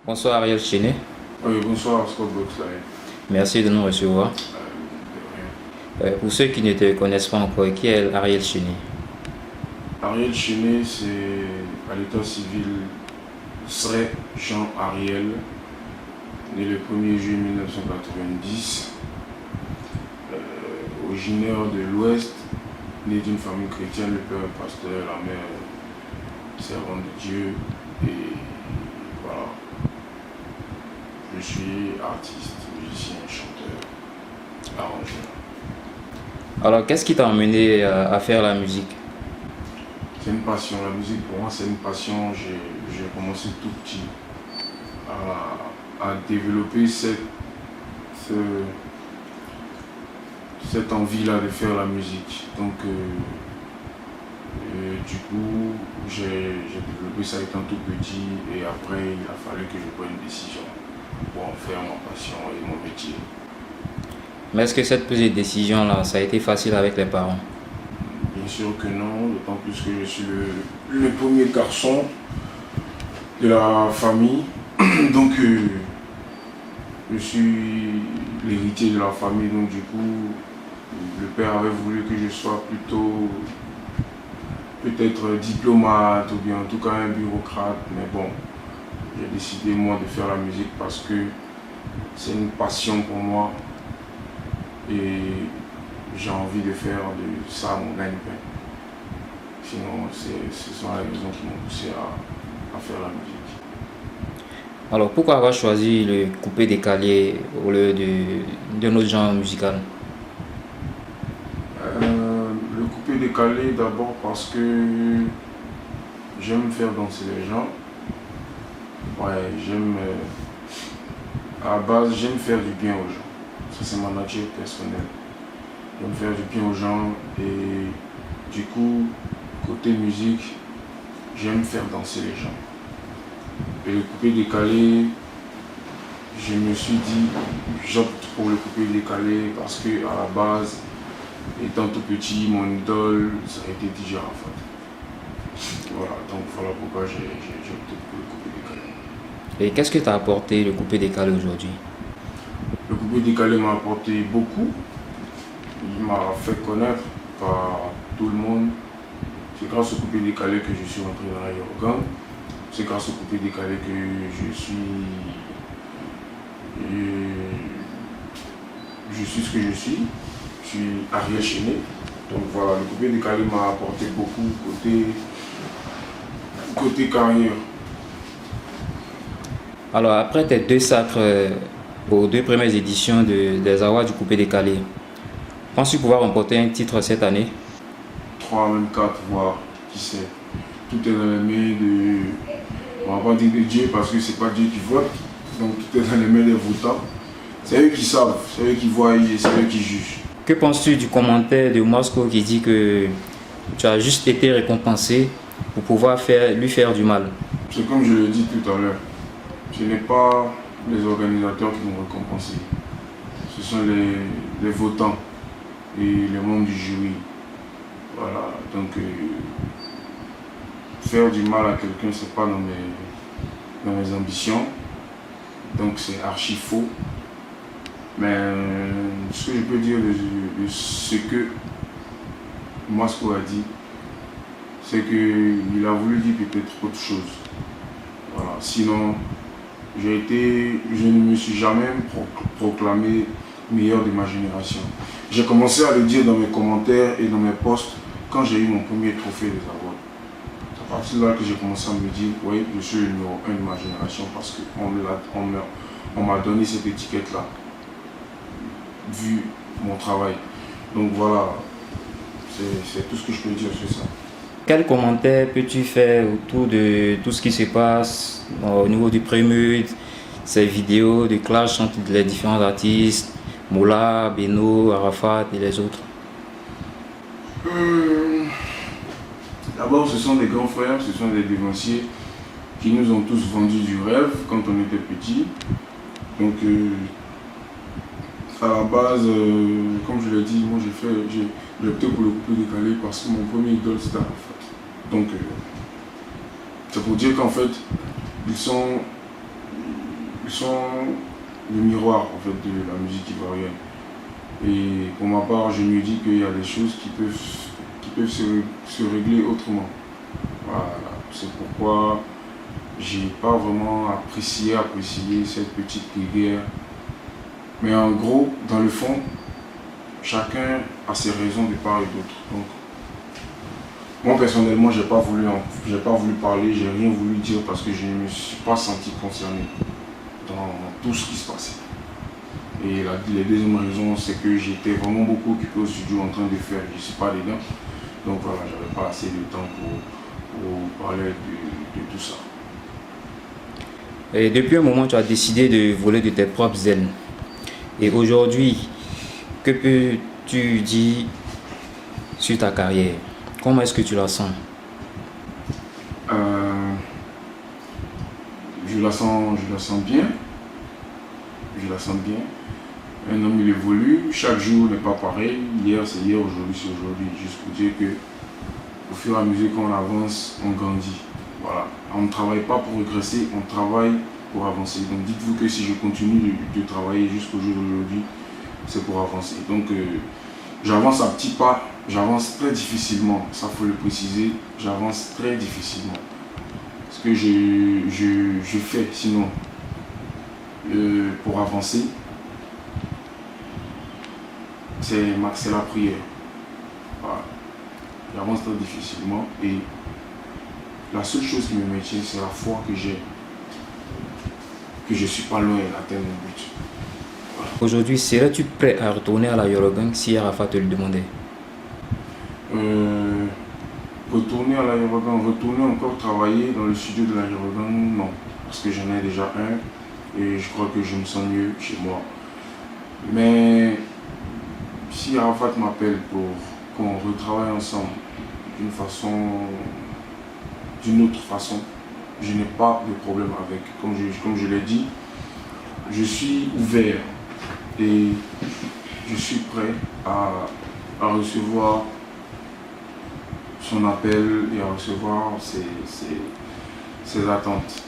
Bonsoir Ariel Chené, Oui, bonsoir Scott Boxley. merci de nous recevoir. Pour ceux qui ne te connaissent pas encore, qui est Ariel Chené? Ariel Chené, c'est à l'état civil serait Jean Ariel, né le 1er juillet 1990, originaire de l'Ouest, né d'une famille chrétienne, le père est pasteur, la mère servante de Dieu, et voilà. Je suis artiste, musicien, chanteur, arrangeur. Alors, qu'est-ce qui t'a amené à faire la musique? C'est une passion, la musique pour moi c'est une passion. J'ai commencé tout petit à développer cette envie-là de faire la musique. Donc du coup j'ai développé ça étant tout petit et après il a fallu que je prenne une décision pour en faire ma passion et mon métier. Mais est-ce que cette prise de décision-là, ça a été facile avec les parents? Bien sûr que non, d'autant plus que je suis le premier garçon de la famille. Donc je suis l'héritier de la famille. Donc du coup, le père avait voulu que je sois plutôt peut-être diplomate ou bien en tout cas un bureaucrate. Mais bon, j'ai décidé moi de faire la musique parce que c'est une passion pour moi. Et j'ai envie de faire de ça mon gagne-pain. Sinon, ce sont les raisons qui m'ont poussé à faire la musique. Alors, pourquoi avoir choisi le coupé décalé au lieu d'un autre genre musical? Le coupé décalé d'abord parce que j'aime faire danser les gens. Ouais, à la base, j'aime faire du bien aux gens. Ça, c'est ma nature personnelle. J'aime faire du bien aux gens et du coup, côté musique, j'aime faire danser les gens. Et le coupé décalé, je me suis dit, j'opte pour le coupé décalé parce que à la base, étant tout petit, mon idole, ça a été DJ Arafat. Voilà, donc voilà pourquoi j'ai opté pour le coupé décalé. Et qu'est-ce que t'a apporté le coupé décalé aujourd'hui? Le coupé décalé m'a apporté beaucoup. Il m'a fait connaître par tout le monde. C'est grâce au coupé décalé que je suis rentré dans la Yorgan. C'est grâce au coupé décalé que je suis ce que je suis. Je suis Ariel Chené. Donc voilà, le coupé décalé m'a apporté beaucoup côté carrière. Alors, après tes deux sacres aux deux premières éditions des Awards du coupé décalé, penses-tu pouvoir remporter un titre cette année? 3, même 4, voire, qui sait. Tout est dans les mains de... On va pas dire de Dieu parce que c'est pas Dieu qui vote. Donc tout est dans les mains des votants. C'est eux qui savent, c'est eux qui voient et c'est eux qui jugent. Que penses-tu du commentaire de Moscow qui dit que tu as juste été récompensé pour pouvoir lui faire du mal? C'est comme je l'ai dit tout à l'heure. Ce n'est pas les organisateurs qui m'ont récompensé. Ce sont les votants et les membres du jury. Voilà, donc faire du mal à quelqu'un, c'est pas dans mes ambitions. Donc c'est archi faux. Mais ce que je peux dire de ce que Moscow a dit, c'est qu'il a voulu dire peut-être autre chose. Voilà. Sinon, je ne me suis jamais proclamé meilleur de ma génération. J'ai commencé à le dire dans mes commentaires et dans mes posts quand j'ai eu mon premier trophée des awards. C'est à partir de là que j'ai commencé à me dire, oui, je suis le numéro 1 de ma génération parce qu'on m'a donné cette étiquette-là, vu mon travail. Donc voilà, c'est tout ce que je peux dire sur ça. Quel commentaire peux-tu faire autour de tout ce qui se passe au niveau du Prémut, ces vidéos de clash entre les différents artistes, Moula, Beno, Arafat et les autres? D'abord, ce sont des grands frères, ce sont des dévanciers qui nous ont tous vendu du rêve quand on était petits. Donc, à la base, comme je l'ai dit, moi j'ai opté pour le coupé décalé parce que mon premier idole c'était Arafat. Donc, c'est pour dire qu'en fait, ils sont ils sont le miroir en fait de la musique ivoirienne. Et pour ma part, je me dis qu'il y a des choses qui peuvent se régler autrement. Voilà, c'est pourquoi j'ai pas vraiment apprécié cette petite guerre. Mais en gros, dans le fond, chacun a ses raisons de part et d'autre. Donc, moi personnellement, j'ai pas voulu parler, j'ai rien voulu dire parce que je ne me suis pas senti concerné dans tout ce qui se passait. Et la deuxième raison, c'est que j'étais vraiment beaucoup occupé au studio en train de faire, je ne suis pas dedans. Donc voilà, j'avais pas assez de temps pour parler de tout ça. Et depuis un moment, tu as décidé de voler de tes propres ailes. Et aujourd'hui, que peux-tu dire sur ta carrière? Comment est-ce que tu la sens? Je la sens bien. Je la sens bien. Un homme il évolue, chaque jour n'est pas pareil. Hier c'est hier, aujourd'hui c'est aujourd'hui. Juste pour dire que au fur et à mesure qu'on avance, on grandit. Voilà. On ne travaille pas pour régresser, on travaille pour avancer. Donc dites-vous que si je continue de travailler jusqu'au jour d'aujourd'hui, c'est pour avancer. Donc j'avance à petits pas, j'avance très difficilement, ça faut le préciser, j'avance très difficilement. Ce que je fais sinon pour avancer, c'est la prière. Voilà. J'avance très difficilement et la seule chose qui me maintient, c'est la foi que j'ai, que je ne suis pas loin d'atteindre mon but. Voilà. Aujourd'hui, serais-tu prêt à retourner à la Yorogang si Arafat te le demandait? Retourner à la Yorogang, retourner encore travailler dans le studio de la Yorogang, non. Parce que j'en ai déjà un et je crois que je me sens mieux chez moi. Mais si Arafat m'appelle pour qu'on retravaille ensemble d'une autre façon, je n'ai pas de problème avec. Comme je l'ai dit, je suis ouvert et je suis prêt à recevoir son appel et à recevoir ses attentes.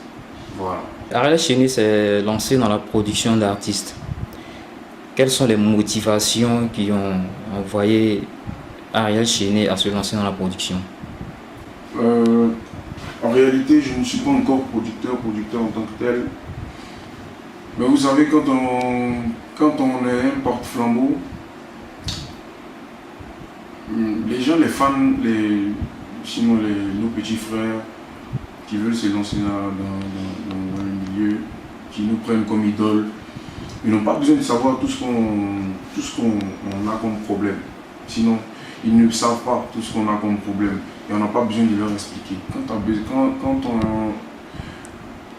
Voilà. Ariel Chéné s'est lancé dans la production d'artistes. Quelles sont les motivations qui ont envoyé Ariel Chéné à se lancer dans la production? En réalité, je ne suis pas encore producteur en tant que tel. Mais vous savez, quand on est un porte-flambeau, les gens, les fans, sinon nos petits frères qui veulent se lancer dans le milieu, qui nous prennent comme idole, ils n'ont pas besoin de savoir tout ce qu'on a comme problème. Sinon, ils ne savent pas tout ce qu'on a comme problème. Et on n'a pas besoin de leur expliquer. Quand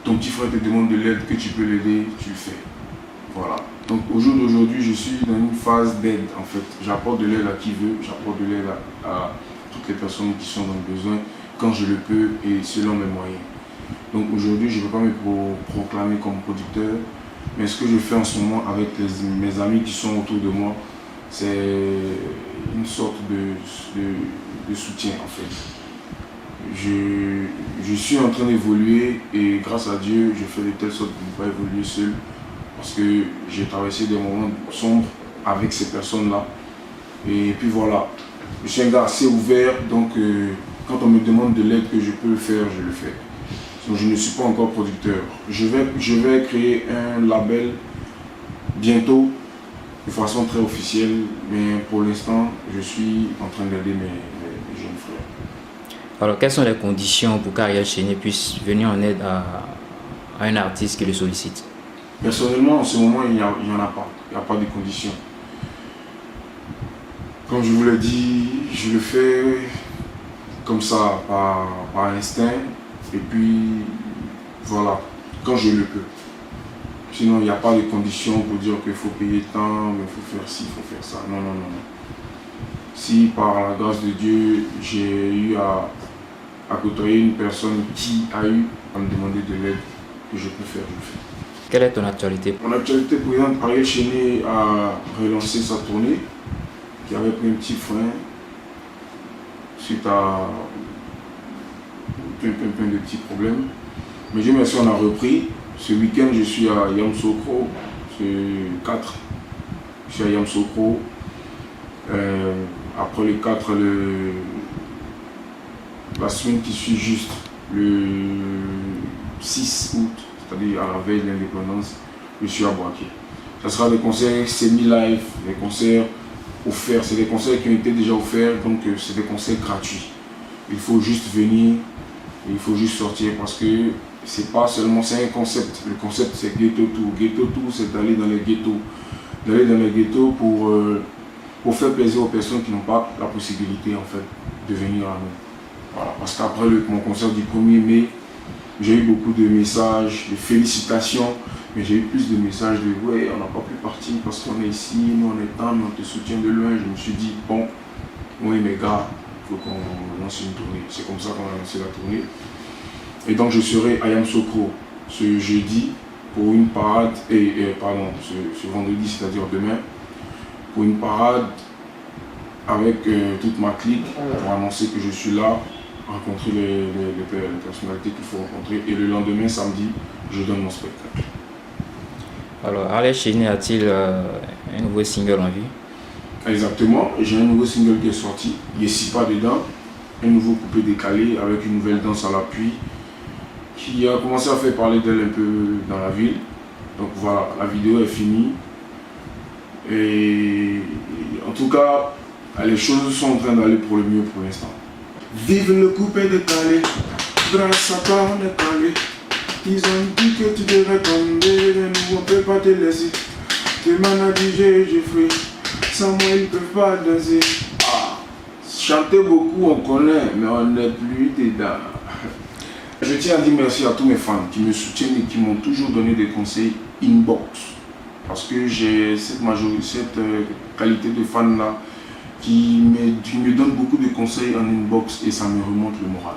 ton petit frère te demande de l'aide, que tu peux l'aider, tu le fais. Voilà. Donc au jour d'aujourd'hui, je suis dans une phase d'aide en fait. J'apporte de l'aide à qui veut, j'apporte de l'aide à toutes les personnes qui sont dans le besoin quand je le peux et selon mes moyens. Donc aujourd'hui, je ne veux pas me proclamer comme producteur, mais ce que je fais en ce moment avec mes amis qui sont autour de moi, c'est une sorte de soutien en fait. Je suis en train d'évoluer et grâce à Dieu, je fais de telle sorte de ne pas évoluer seul parce que j'ai traversé des moments sombres avec ces personnes-là. Et puis voilà, je suis un gars assez ouvert, donc quand on me demande de l'aide que je peux le faire, je le fais. Donc, je ne suis pas encore producteur. Je vais créer un label bientôt de façon très officielle, mais pour l'instant, je suis en train d'aider mes jeunes frères. Alors, quelles sont les conditions pour qu'Ariel Chéné puisse venir en aide à un artiste qui le sollicite? Personnellement, en ce moment, il n'y en a pas. Il n'y a pas de conditions. Comme je vous l'ai dit, je le fais comme ça, par instinct. Et puis, voilà, quand je le peux. Sinon, il n'y a pas de conditions pour dire qu'il faut payer tant, il faut faire ci, il faut faire ça. Non, non, non, non. Si par la grâce de Dieu, j'ai eu à côtoyer une personne qui a eu à me demander de l'aide que je peux faire, je le fais. Quelle est ton actualité? Mon actualité, par exemple, Ariel Chéné a relancé sa tournée, qui avait pris un petit frein suite à plein de petits problèmes. Mais Dieu merci, on a repris. Ce week-end, je suis à Yamoussoukro, c'est 4. Je suis à Yamoussoukro. Après les 4, la semaine qui suit juste, le 6 août, c'est-à-dire à la veille de l'indépendance, je suis à Boaké. Ce sera des concerts semi-live, des concerts offerts. C'est des concerts qui ont été déjà offerts, donc c'est des concerts gratuits. Il faut juste venir, il faut juste sortir parce que c'est pas seulement, c'est un concept. Le concept c'est Ghetto Tour. Ghetto Tour, c'est d'aller dans les ghettos. D'aller dans les ghettos pour faire plaisir aux personnes qui n'ont pas la possibilité en fait de venir à nous. Voilà, parce qu'après mon concert du 1er mai, j'ai eu beaucoup de messages, de félicitations, mais j'ai eu plus de messages de « ouais, on n'a pas pu partir parce qu'on est ici, nous on est temps, mais on te soutient de loin ». Je me suis dit « bon, oui mes gars, il faut qu'on lance une tournée ». C'est comme ça qu'on a lancé la tournée. Et donc je serai à Yamoussoukro ce jeudi pour une parade, ce vendredi, c'est-à-dire demain, pour une parade avec toute ma clique pour annoncer que je suis là, rencontrer les personnalités qu'il faut rencontrer, et le lendemain, samedi, je donne mon spectacle. Alors, Harley Chéné a-t-il un nouveau single en vue? Exactement, j'ai un nouveau single qui est sorti, Yessipa dedans, un nouveau coupé décalé avec une nouvelle danse à l'appui qui a commencé à faire parler d'elle un peu dans la ville. Donc voilà, la vidéo est finie. Et en tout cas, les choses sont en train d'aller pour le mieux pour l'instant. Vive le coupé décalé, grâce à toi on est calé. Ils ont dit que tu devrais tomber, mais nous on peut pas te laisser. Tu m'en as dit j'ai fait, sans moi ils peuvent pas danser. Ah, chanter beaucoup on connaît, mais on n'est plus dedans. Je tiens à dire merci à tous mes fans qui me soutiennent et qui m'ont toujours donné des conseils inbox. Parce que j'ai cette qualité de fan là qui me donne beaucoup de conseils en inbox et ça me remonte le moral.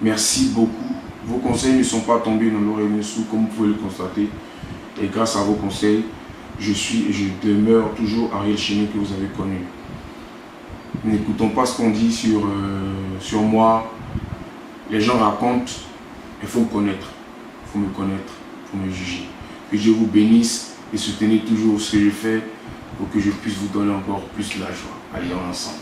Merci beaucoup. Vos conseils ne sont pas tombés dans l'oreille d'un sourd comme vous pouvez le constater. Et grâce à vos conseils, je suis et je demeure toujours Ariel Chéné que vous avez connu. N'écoutons pas ce qu'on dit sur moi. Les gens racontent, il faut me connaître. Il faut me connaître, il faut me juger. Que Dieu vous bénisse et soutenez toujours ce que je fais pour que je puisse vous donner encore plus de la joie. Allez, on est ensemble.